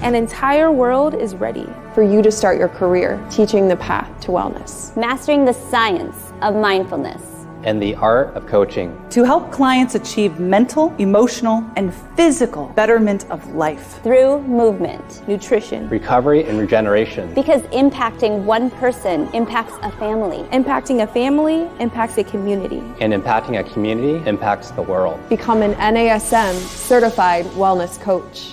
An entire world is ready for you to start your career teaching the path to wellness. Mastering the science of mindfulness. And the art of coaching. To help clients achieve mental, emotional, and physical betterment of life. Through movement, nutrition, recovery, and regeneration. Because impacting one person impacts a family. Impacting a family impacts a community. And impacting a community impacts the world. Become an NASM certified wellness coach.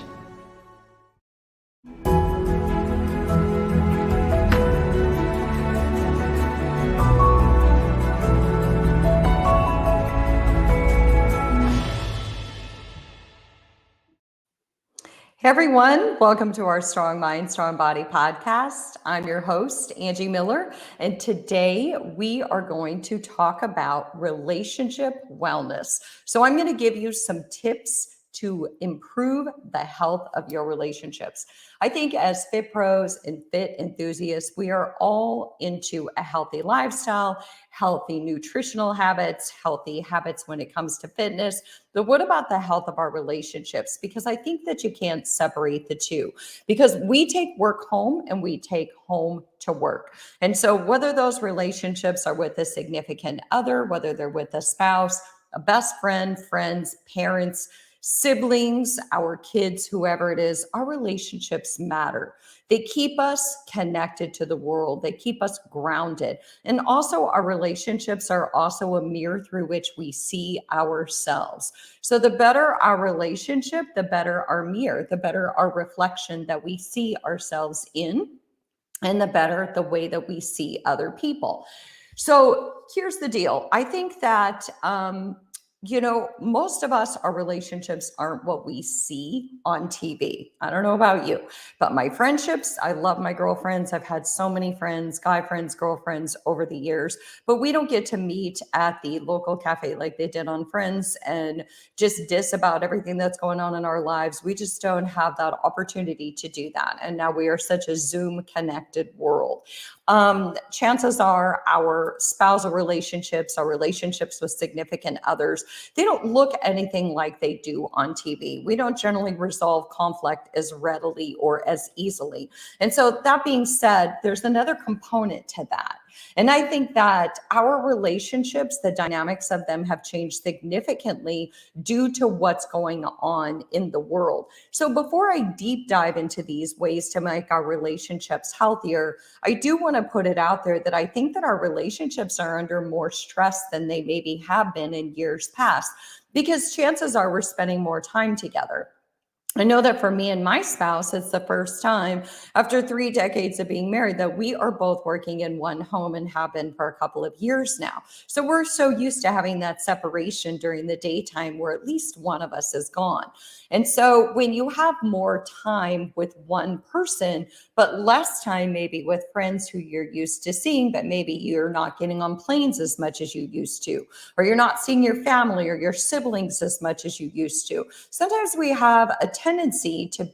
Hey everyone, welcome to our Strong Mind, Strong Body podcast. I'm your host, Angie Miller, and today we are going to talk about relationship wellness. So I'm going to give you some tips to improve the health of your relationships. I think as fit pros and fit enthusiasts, we are all into a healthy lifestyle, healthy nutritional habits, healthy habits when it comes to fitness. But what about the health of our relationships? Because I think that you can't separate the two, because we take work home and we take home to work. And so whether those relationships are with a significant other, whether they're with a spouse, a best friend, friends, parents, siblings, our kids, whoever it is, our relationships matter. They keep us connected to the world. They keep us grounded. And also our relationships are also a mirror through which we see ourselves. So the better our relationship, the better our mirror, the better our reflection that we see ourselves in, and the better the way that we see other people. So here's the deal. I think that, most of us, our relationships aren't what we see on TV. I don't know about you, but my friendships, I love my girlfriends. I've had so many friends, guy friends, girlfriends over the years, but we don't get to meet at the local cafe like they did on Friends and just diss about everything that's going on in our lives. We just don't have that opportunity to do that. And now we are such a Zoom connected world. Chances are our spousal relationships, our relationships with significant others, they don't look anything like they do on TV. We don't generally resolve conflict as readily or as easily. And so that being said, there's another component to that. And I think that our relationships, the dynamics of them have changed significantly due to what's going on in the world. So before I deep dive into these ways to make our relationships healthier, I do want to put it out there that I think that our relationships are under more stress than they maybe have been in years past, because chances are we're spending more time together. I know that for me and my spouse, it's the first time after 3 decades of being married that we are both working in one home and have been for a couple of years now. So we're so used to having that separation during the daytime where at least one of us is gone. And so when you have more time with one person, but less time maybe with friends who you're used to seeing, but maybe you're not getting on planes as much as you used to, or you're not seeing your family or your siblings as much as you used to. Sometimes we have a tendency to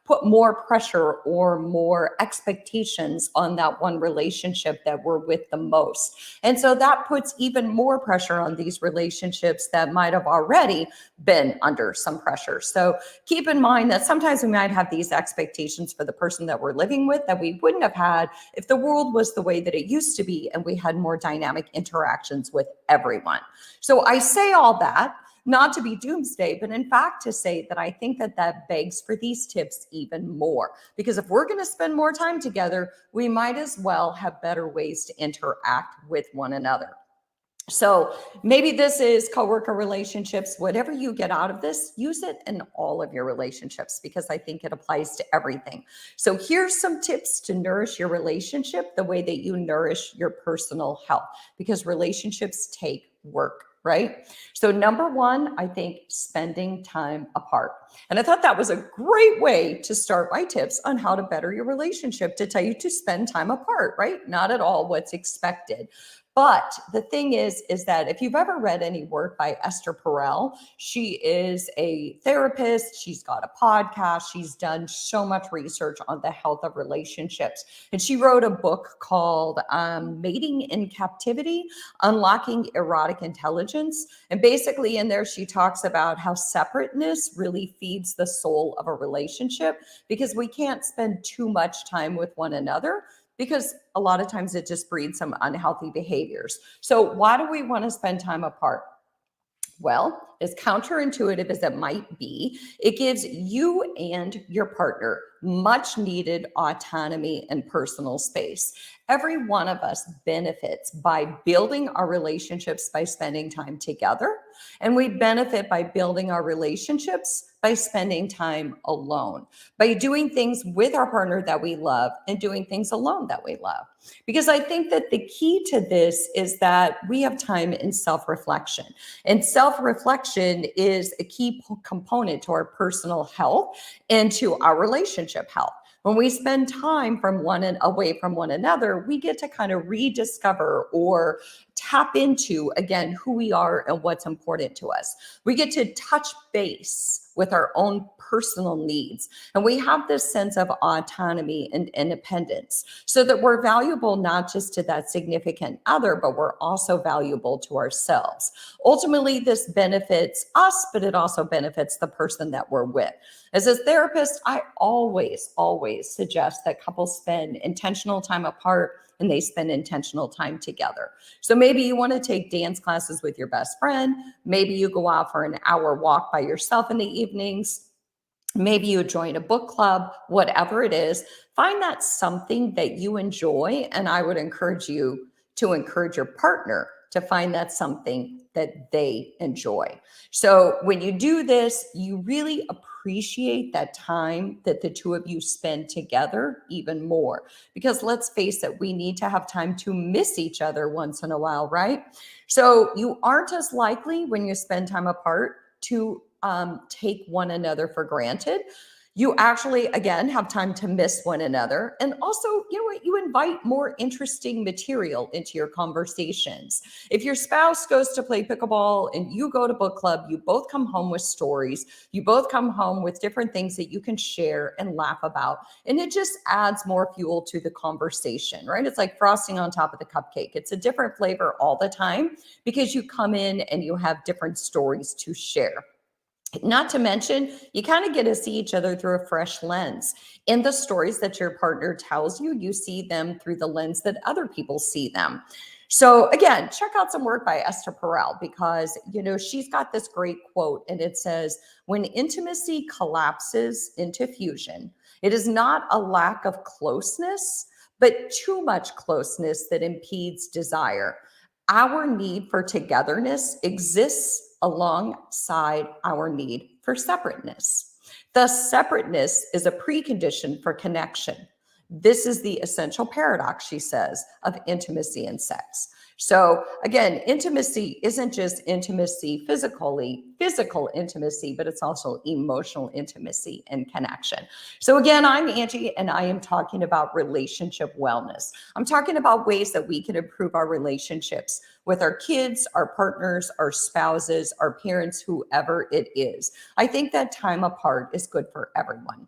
put more pressure or more expectations on that one relationship that we're with the most. And so that puts even more pressure on these relationships that might have already been under some pressure. So keep in mind that sometimes we might have these expectations for the person that we're living with that we wouldn't have had if the world was the way that it used to be and we had more dynamic interactions with everyone. So I say all that not to be doomsday, but in fact to say that I think that that begs for these tips even more. Because if we're going to spend more time together, we might as well have better ways to interact with one another. So maybe this is coworker relationships. Whatever you get out of this, use it in all of your relationships, because I think it applies to everything. So here's some tips to nourish your relationship the way that you nourish your personal health, because relationships take work. Right? So number one, I think spending time apart. And I thought that was a great way to start my tips on how to better your relationship, to tell you to spend time apart, right? Not at all what's expected. But the thing is that if you've ever read any work by Esther Perel, she is a therapist. She's got a podcast. She's done so much research on the health of relationships. And she wrote a book called Mating in Captivity, Unlocking Erotic Intelligence. And basically in there, she talks about how separateness really feeds the soul of a relationship, because we can't spend too much time with one another, because a lot of times it just breeds some unhealthy behaviors. So why do we want to spend time apart? Well, as counterintuitive as it might be, it gives you and your partner much needed autonomy and personal space. Every one of us benefits by building our relationships by spending time together, and we benefit by building our relationships by spending time alone, by doing things with our partner that we love and doing things alone that we love. Because I think that the key to this is that we have time in self-reflection. And self-reflection is a key component to our personal health and to our relationship health. When we spend time away from one another, we get to kind of rediscover or tap into, again, who we are and what's important to us. We get to touch base with our own personal needs. And we have this sense of autonomy and independence, so that we're valuable not just to that significant other, but we're also valuable to ourselves. Ultimately, this benefits us, but it also benefits the person that we're with. As a therapist, I always suggest that couples spend intentional time apart and they spend intentional time together. So maybe you want to take dance classes with your best friend. Maybe you go out for an hour walk by yourself in the evenings. Maybe you join a book club, whatever it is. Find that something that you enjoy. And I would encourage you to encourage your partner to find that something that they enjoy. So when you do this, you really appreciate that time that the two of you spend together even more. Because let's face it, we need to have time to miss each other once in a while, right? So you aren't as likely when you spend time apart to take one another for granted. You actually, again, have time to miss one another. And also, you know what? You invite more interesting material into your conversations. If your spouse goes to play pickleball and you go to book club, you both come home with stories. You both come home with different things that you can share and laugh about. And it just adds more fuel to the conversation, right? It's like frosting on top of the cupcake. It's a different flavor all the time because you come in and you have different stories to share. Not to mention, you kind of get to see each other through a fresh lens. In the stories that your partner tells you, you see them through the lens that other people see them. So again, check out some work by Esther Perel, because, you know, she's got this great quote, and it says, when intimacy collapses into fusion, it is not a lack of closeness, but too much closeness that impedes desire. Our need for togetherness exists alongside our need for separateness. Thus, separateness is a precondition for connection. This is the essential paradox, she says, of intimacy and sex. So again, intimacy isn't just intimacy physical intimacy, but it's also emotional intimacy and connection. So again, I'm Angie, and I am talking about relationship wellness. I'm talking about ways that we can improve our relationships with our kids, our partners, our spouses, our parents, whoever it is. I think that time apart is good for everyone.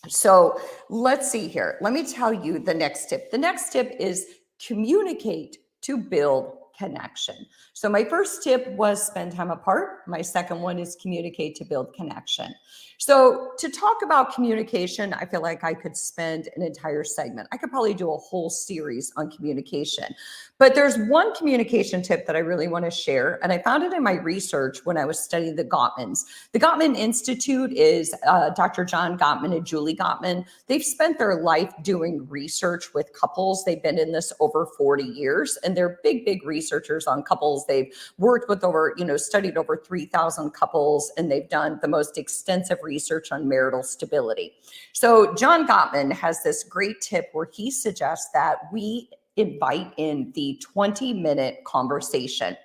So let's see here. Let me tell you the next tip. The next tip is communicate to build connection. So my first tip was spend time apart. My second one is communicate to build connection. So to talk about communication, I feel like I could spend an entire segment. I could probably do a whole series on communication. But there's one communication tip that I really want to share, and I found it in my research when I was studying the Gottmans. The Gottman Institute is Dr. John Gottman and Julie Gottman. They've spent their life doing research with couples. They've been in this over 40 years, and they're big researchers on couples. They've worked with studied over 3,000 couples, and they've done the most extensive research on marital stability. So John Gottman has this great tip where he suggests that we invite in the 20-minute conversation.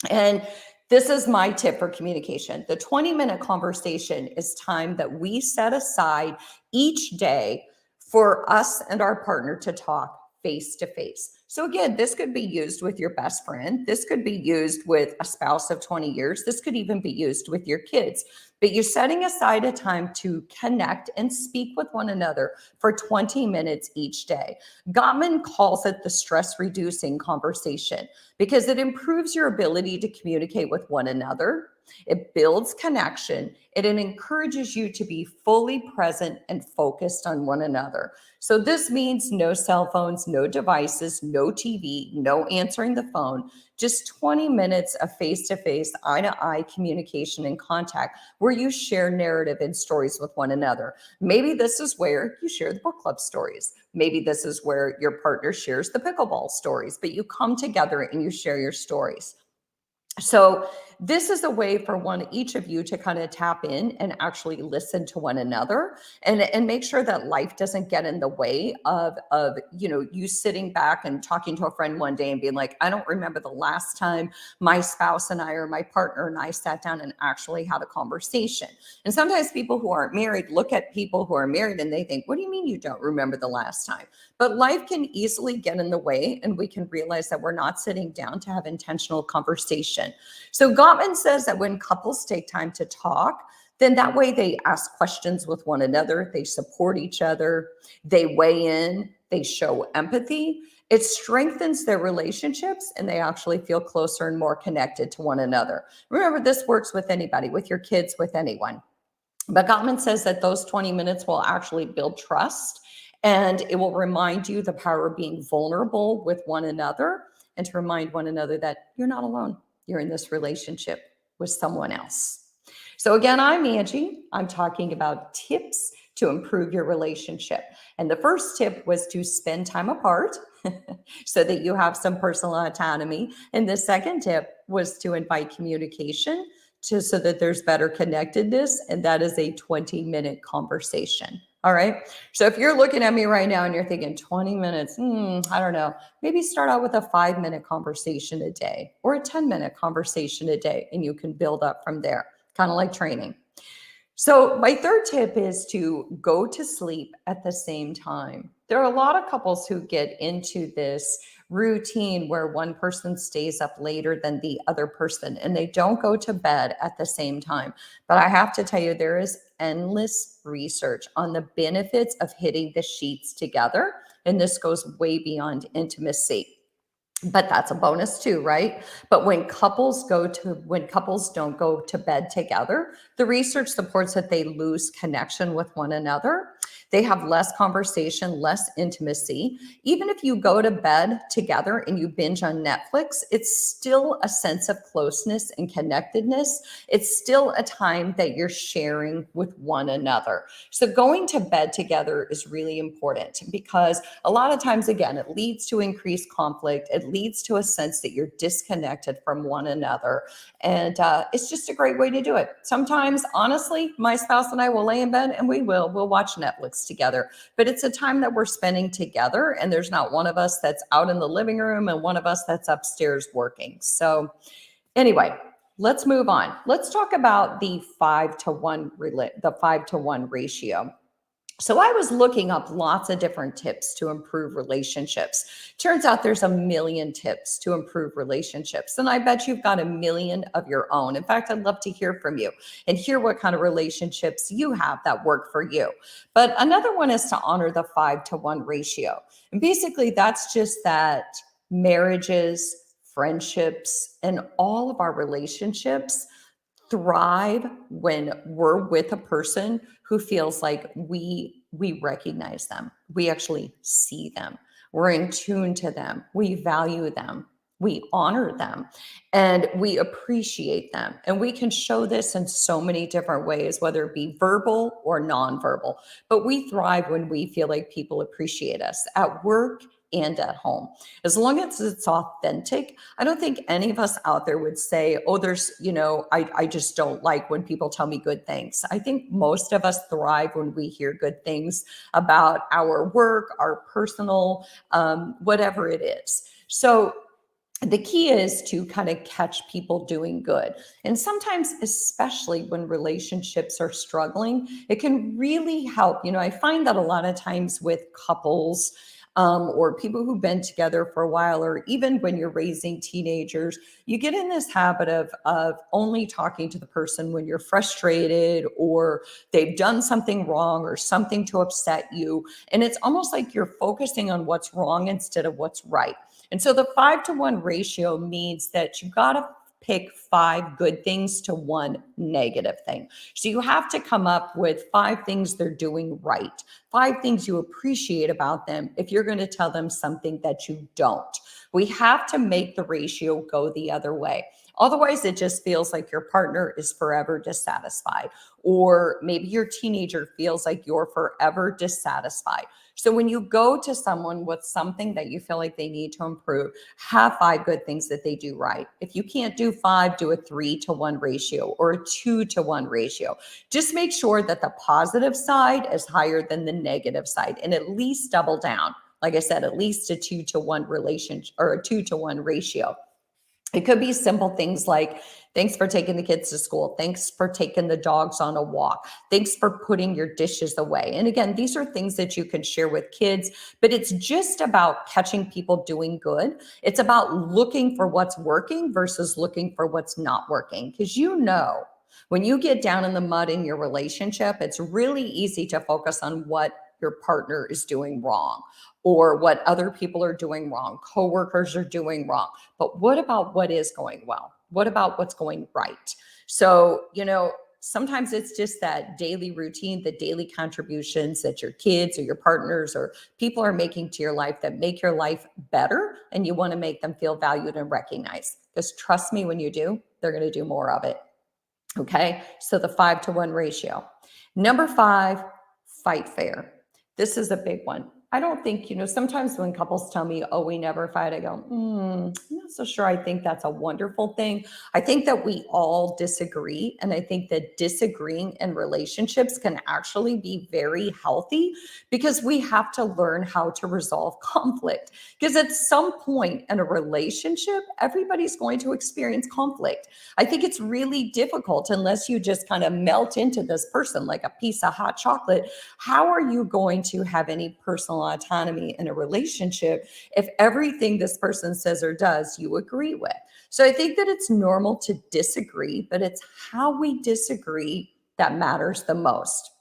And this is my tip for communication. The 20-minute conversation is time that we set aside each day for us and our partner to talk face to face. So again, this could be used with your best friend. This could be used with a spouse of 20 years. This could even be used with your kids. But you're setting aside a time to connect and speak with one another for 20 minutes each day. Gottman calls it the stress reducing conversation because it improves your ability to communicate with one another. It builds connection and it encourages you to be fully present and focused on one another. So this means no cell phones, no devices, no TV, no answering the phone, just 20 minutes of face-to-face, eye-to-eye communication and contact where you share narrative and stories with one another. Maybe this is where you share the book club stories. Maybe this is where your partner shares the pickleball stories, but you come together and you share your stories. So this is a way for each of you to kind of tap in and actually listen to one another and make sure that life doesn't get in the way of you sitting back and talking to a friend one day and being like, I don't remember the last time my spouse and I or my partner and I sat down and actually had a conversation. And sometimes people who aren't married look at people who are married and they think, what do you mean you don't remember the last time? But life can easily get in the way and we can realize that we're not sitting down to have intentional conversation. So Gottman says that when couples take time to talk, then that way they ask questions with one another, they support each other, they weigh in, they show empathy. It strengthens their relationships and they actually feel closer and more connected to one another. Remember, this works with anybody, with your kids, with anyone. But Gottman says that those 20 minutes will actually build trust and it will remind you the power of being vulnerable with one another and to remind one another that you're not alone. You're in this relationship with someone else. So again, I'm Angie. I'm talking about tips to improve your relationship. And the first tip was to spend time apart so that you have some personal autonomy. And the second tip was to invite communication so that there's better connectedness. And that is a 20-minute conversation. All right. So if you're looking at me right now and you're thinking 20 minutes, I don't know, maybe start out with a 5-minute conversation a day or a 10-minute conversation a day, and you can build up from there, kind of like training. So my third tip is to go to sleep at the same time. There are a lot of couples who get into this routine where one person stays up later than the other person and they don't go to bed at the same time. But I have to tell you, there is endless research on the benefits of hitting the sheets together. And this goes way beyond intimacy. But that's a bonus too, right? But when couples don't go to bed together, the research supports that they lose connection with one another. They have less conversation, less intimacy. Even if you go to bed together and you binge on Netflix, it's still a sense of closeness and connectedness. It's still a time that you're sharing with one another. So going to bed together is really important because a lot of times, again, it leads to increased conflict. It leads to a sense that you're disconnected from one another. And it's just a great way to do it. Sometimes, honestly, my spouse and I will lay in bed and we'll watch Netflix together, but it's a time that we're spending together and there's not one of us that's out in the living room and one of us that's upstairs working. So anyway, let's move on. Let's talk about the 5-to-1 ratio. So I was looking up lots of different tips to improve relationships. Turns out there's a million tips to improve relationships. And I bet you've got a million of your own. In fact, I'd love to hear from you and hear what kind of relationships you have that work for you. But another one is to honor the 5-to-1 ratio. And basically that's just that marriages, friendships, and all of our relationships thrive when we're with a person who feels like we recognize them. We actually see them. We're in tune to them. We value them. We honor them and we appreciate them. And we can show this in so many different ways, whether it be verbal or nonverbal. But we thrive when we feel like people appreciate us at work and at home. As long as it's authentic, I don't think any of us out there would say, oh, I just don't like when people tell me good things. I think most of us thrive when we hear good things about our work, our personal, whatever it is. So the key is to kind of catch people doing good. And sometimes, especially when relationships are struggling, it can really help. I find that a lot of times with couples, or people who've been together for a while, or even when you're raising teenagers, you get in this habit of only talking to the person when you're frustrated or they've done something wrong or something to upset you. And it's almost like you're focusing on what's wrong instead of what's right. And so the 5-to-1 ratio means that you got to pick 5 good things to 1 negative thing. So you have to come up with 5 things they're doing right, 5 things you appreciate about them if you're going to tell them something that you don't. We have to make the ratio go the other way. Otherwise, it just feels like your partner is forever dissatisfied, or maybe your teenager feels like you're forever dissatisfied. So when you go to someone with something that you feel like they need to improve, have 5 good things that they do right. If you can't do 5, do a 3-to-1 ratio or a 2-to-1 ratio. Just make sure that the positive side is higher than the negative side, and at least double down. Like I said, at least a 2-to-1 relationship or a 2-to-1 ratio. It could be simple things like, thanks for taking the kids to school. Thanks for taking the dogs on a walk. Thanks for putting your dishes away. And again, these are things that you can share with kids, but it's just about catching people doing good. It's about looking for what's working versus looking for what's not working. Because when you get down in the mud in your relationship, it's really easy to focus on what your partner is doing wrong or what other people are doing wrong, coworkers are doing wrong. But what about what is going well? What about what's going right? So, sometimes it's just that daily routine, the daily contributions that your kids or your partners or people are making to your life that make your life better. And you want to make them feel valued and recognized. Because trust me, when you do, they're going to do more of it. Okay. So the 5-to-1 ratio. Number 5, fight fair. This is a big one. I don't think, sometimes when couples tell me, oh, we never fight, I go, I'm not so sure. I think that's a wonderful thing. I think that we all disagree. And I think that disagreeing in relationships can actually be very healthy because we have to learn how to resolve conflict. Because at some point in a relationship, everybody's going to experience conflict. I think it's really difficult unless you just kind of melt into this person like a piece of hot chocolate. How are you going to have any personal autonomy in a relationship if everything this person says or does you agree with? So I think that it's normal to disagree, but it's how we disagree that matters the most.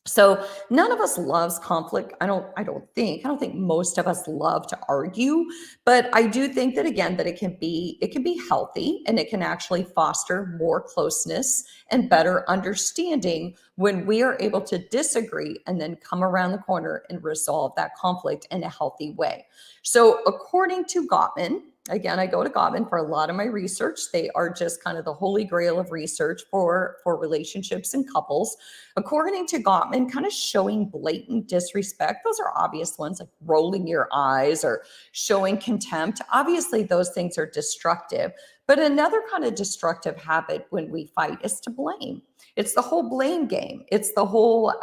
So none of us loves conflict. I don't think most of us love to argue, but I do think that again, that it can be healthy and it can actually foster more closeness and better understanding when we are able to disagree and then come around the corner and resolve that conflict in a healthy way. So according to Gottman, again, I go to Gottman for a lot of my research. They are just kind of the holy grail of research for relationships and couples. According to Gottman, kind of showing blatant disrespect, those are obvious ones like rolling your eyes or showing contempt. Obviously, those things are destructive. But another kind of destructive habit when we fight is to blame. It's the whole blame game. It's the whole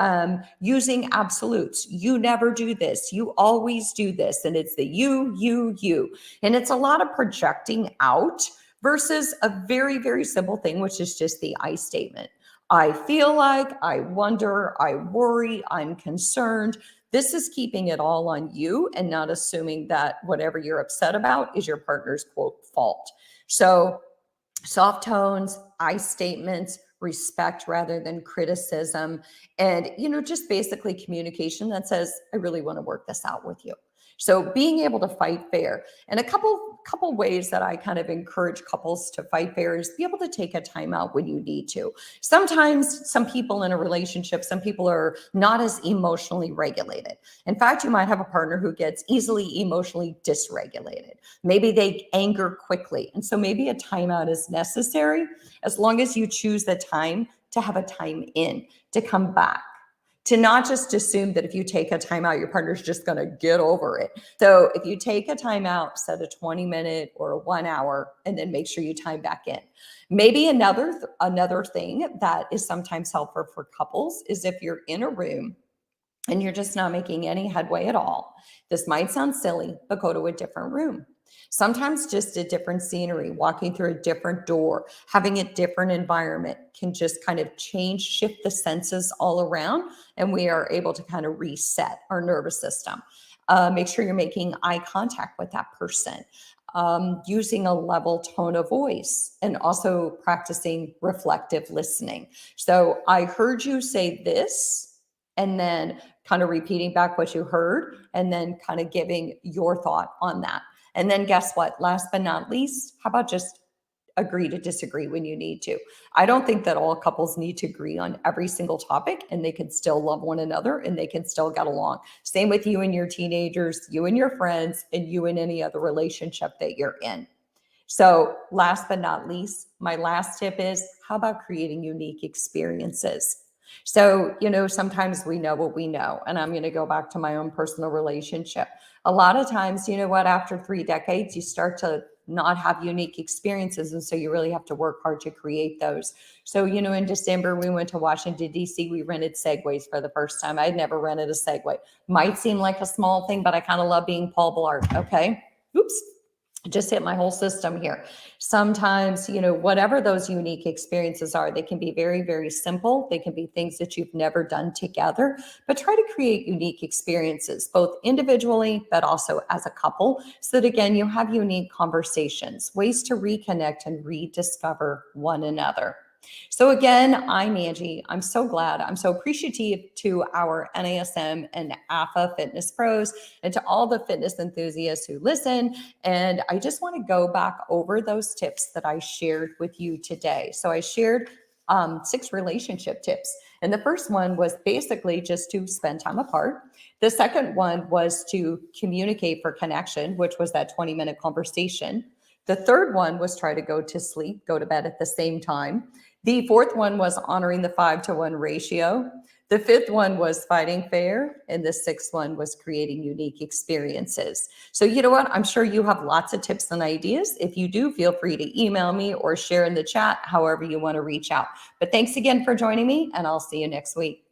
using absolutes. You never do this. You always do this. And it's the you. And it's a lot of projecting out versus a very, very simple thing, which is just the I statement. I feel like, I wonder, I worry, I'm concerned. This is keeping it all on you and not assuming that whatever you're upset about is your partner's quote fault. So soft tones, I statements, respect rather than criticism, and just basically communication that says, I really want to work this out with you. So being able to fight fair, and a couple ways that I kind of encourage couples to fight fair is be able to take a timeout when you need to. Sometimes some people in a relationship, some people are not as emotionally regulated. In fact, you might have a partner who gets easily emotionally dysregulated. Maybe they anger quickly. And so maybe a timeout is necessary as long as you choose the time to have a time in, to come back. To not just assume that if you take a timeout, your partner's just going to get over it. So if you take a timeout, set a 20-minute or a 1 hour, and then make sure you time back in. Maybe another thing that is sometimes helpful for couples is if you're in a room and you're just not making any headway at all. This might sound silly, but go to a different room. Sometimes just a different scenery, walking through a different door, having a different environment can just kind of shift the senses all around, and we are able to kind of reset our nervous system. Make sure you're making eye contact with that person. Using a level tone of voice, and also practicing reflective listening. So I heard you say this, and then kind of repeating back what you heard, and then kind of giving your thought on that. And then guess what? Last but not least, how about just agree to disagree when you need to? I don't think that all couples need to agree on every single topic, and they can still love one another and they can still get along. Same with you and your teenagers, you and your friends, and you and any other relationship that you're in. So last but not least, my last tip is, how about creating unique experiences? So, sometimes we know what we know, and I'm going to go back to my own personal relationship. A lot of times, you know what, after 3 decades, you start to not have unique experiences. And so you really have to work hard to create those. So, in December, we went to Washington, D.C. We rented Segways for the first time. I'd never rented a Segway. Might seem like a small thing, but I kind of love being Paul Blart. Okay. Oops. Just hit my whole system here. Sometimes, whatever those unique experiences are, they can be very, very simple. They can be things that you've never done together, but try to create unique experiences, both individually, but also as a couple, so that again, you have unique conversations, ways to reconnect and rediscover one another. So again, I'm Angie. I'm so glad. I'm so appreciative to our NASM and AFA fitness pros and to all the fitness enthusiasts who listen. And I just want to go back over those tips that I shared with you today. So I shared 6 relationship tips. And the first one was basically just to spend time apart. The second one was to communicate for connection, which was that 20-minute conversation. The third one was try to go to sleep, go to bed at the same time. The fourth one was honoring the 5-to-1 ratio. The fifth one was fighting fair. And the sixth one was creating unique experiences. So you know what? I'm sure you have lots of tips and ideas. If you do, feel free to email me or share in the chat, however you want to reach out. But thanks again for joining me, and I'll see you next week.